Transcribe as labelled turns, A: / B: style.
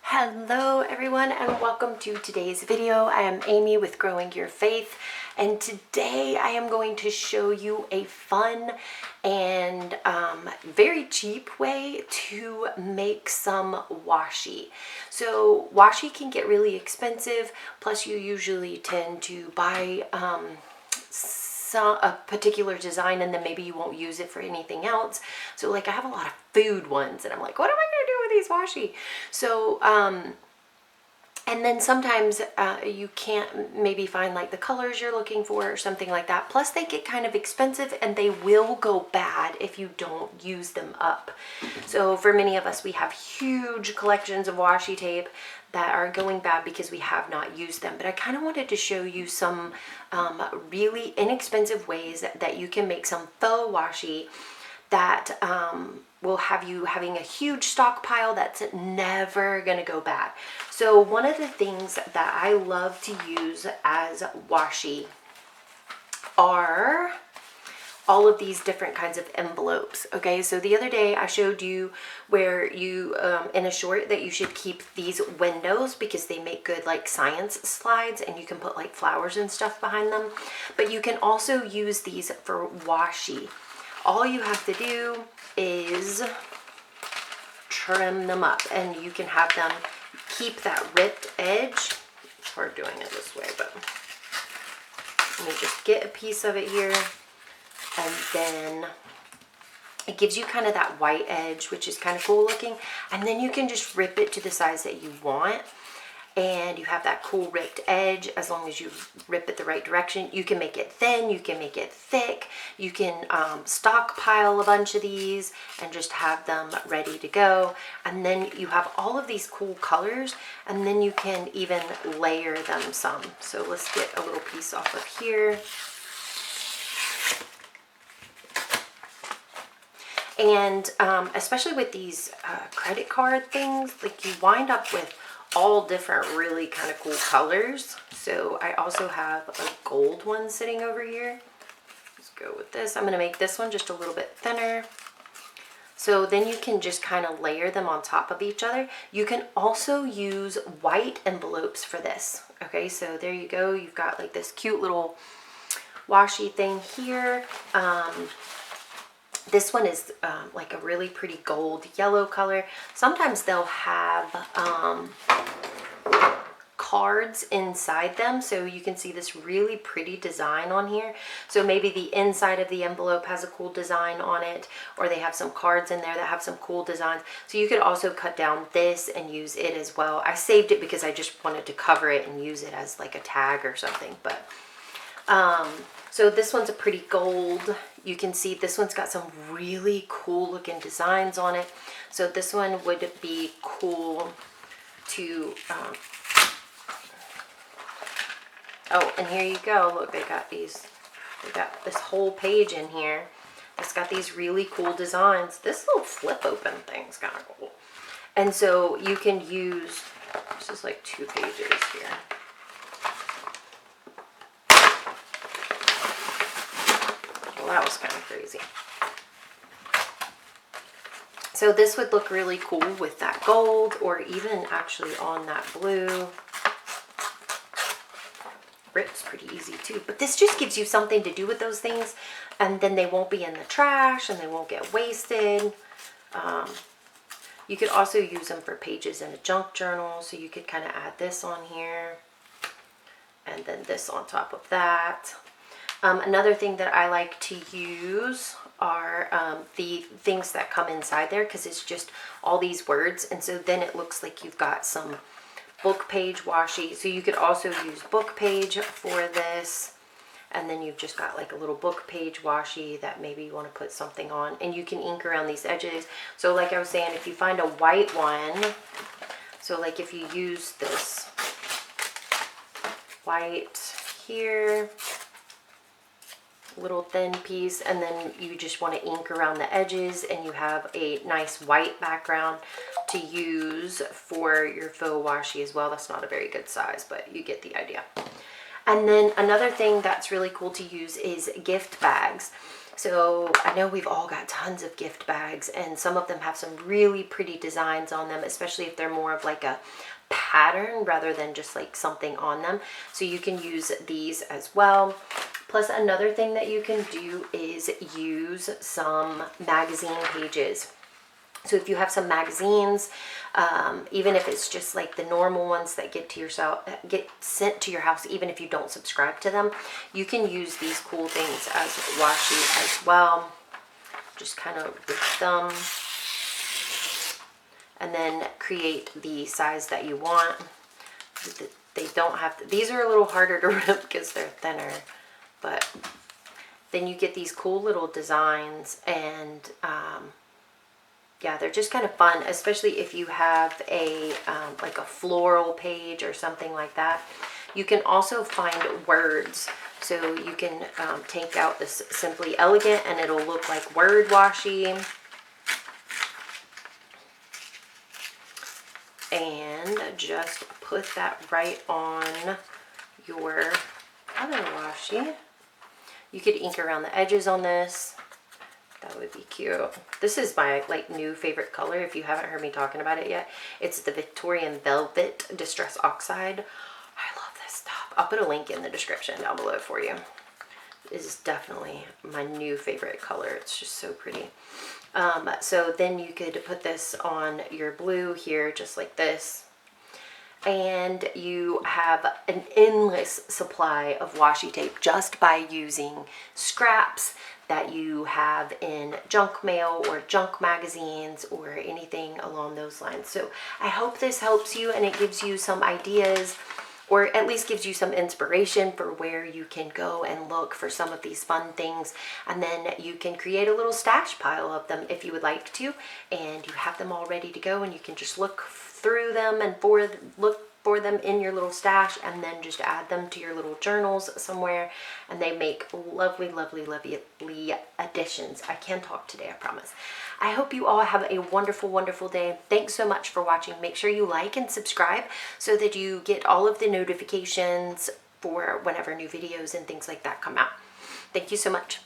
A: Hello everyone and welcome to today's video. I am Amy with Growing Your Faith, and today I am going to show you a fun and very cheap way to make some washi. So washi can get really expensive, plus you usually tend to buy a particular design and then maybe you won't use it for anything else. So like I have a lot of food ones and I'm like, what am I gonna do with these washi? So and then sometimes you can't maybe find like the colors you're looking for or something like that. Plus they get kind of expensive and they will go bad if you don't use them up. So for many of us, we have huge collections of washi tape that are going bad because we have not used them. But I kind of wanted to show you some really inexpensive ways that you can make some faux washi that will have you having a huge stockpile that's never gonna go bad. So one of the things that I love to use as washi are all of these different kinds of envelopes. Okay, so the other day I showed you where you in a short that you should keep these windows because they make good like science slides and you can put like flowers and stuff behind them. But you can also use these for washi. All you have to do is trim them up and you can have them keep that ripped edge. It's hard doing it this way, but let me just get a piece of it here. And then it gives you kind of that white edge, which is kind of cool looking. And then you can just rip it to the size that you want. And you have that cool ripped edge as long as you rip it the right direction. You can make it thin, you can make it thick. You can stockpile a bunch of these and just have them ready to go. And then you have all of these cool colors, and then you can even layer them some. So let's get a little piece off of here. And especially with these credit card things, like you wind up with all different really kind of cool colors. So I also have a gold one sitting over here. Let's go with this. I'm going to make this one just a little bit thinner. So then you can just kind of layer them on top of each other. You can also use white envelopes for this. Okay, so there you go. You've got like this cute little washi thing here. This one is like a really pretty gold yellow color. Sometimes they'll have cards inside them, so you can see this really pretty design on here. So maybe the inside of the envelope has a cool design on it, or they have some cards in there that have some cool designs. So you could also cut down this and use it as well. I saved it because I just wanted to cover it and use it as like a tag or something. But so this one's a pretty gold. You can see this one's got some really cool looking designs on it. So this one would be cool to, oh, and here you go. Look, they got this whole page in here. It's got these really cool designs. This little flip open thing's kind of cool. And so you can use, this is like 2 pages here. Well, that was kind of crazy. So this would look really cool with that gold, or even actually on that blue. Rips pretty easy too, but this just gives you something to do with those things, and then they won't be in the trash and they won't get wasted. You could also use them for pages in a junk journal, so you could kind of add this on here and then this on top of that. Another thing that I like to use are the things that come inside there, because it's just all these words, and so then it looks like you've got some book page washi. So you could also use book page for this, and then you've just got like a little book page washi that maybe you want to put something on, and you can ink around these edges. So like I was saying, if you find a white one, so like if you use this white here, little thin piece, and then you just want to ink around the edges, and you have a nice white background to use for your faux washi as well. That's not a very good size, but you get the idea. And then another thing that's really cool to use is gift bags. So I know we've all got tons of gift bags, and some of them have some really pretty designs on them, especially if they're more of like a pattern rather than just like something on them. So you can use these as well. Plus another thing that you can do is use some magazine pages. So if you have some magazines, even if it's just like the normal ones that get sent to your house, even if you don't subscribe to them, you can use these cool things as washi as well. Just kind of rip them and then create the size that you want. They don't have to, these are a little harder to rip because they're thinner, but then you get these cool little designs, and yeah, they're just kind of fun, especially if you have a like a floral page or something like that. You can also find words. So you can take out this Simply Elegant and it'll look like word washi. And just put that right on your other washi. You could ink around the edges on this. That would be cute. This is my like new favorite color. If you haven't heard me talking about it yet, it's the Victorian Velvet Distress Oxide. I love this stuff. I'll put a link in the description down below for you. This is definitely my new favorite color. It's just so pretty. So then you could put this on your blue here, just like this. And you have an endless supply of washi tape just by using scraps that you have in junk mail or junk magazines or anything along those lines. So I hope this helps you and it gives you some ideas, or at least gives you some inspiration for where you can go and look for some of these fun things. And then you can create a little stash pile of them if you would like to, and you have them all ready to go, and you can just look through them and look for them in your little stash, and then just add them to your little journals somewhere, and they make lovely, lovely, lovely additions. I can talk today, I promise. I hope you all have a wonderful, wonderful day. Thanks so much for watching. Make sure you like and subscribe so that you get all of the notifications for whenever new videos and things like that come out. Thank you so much.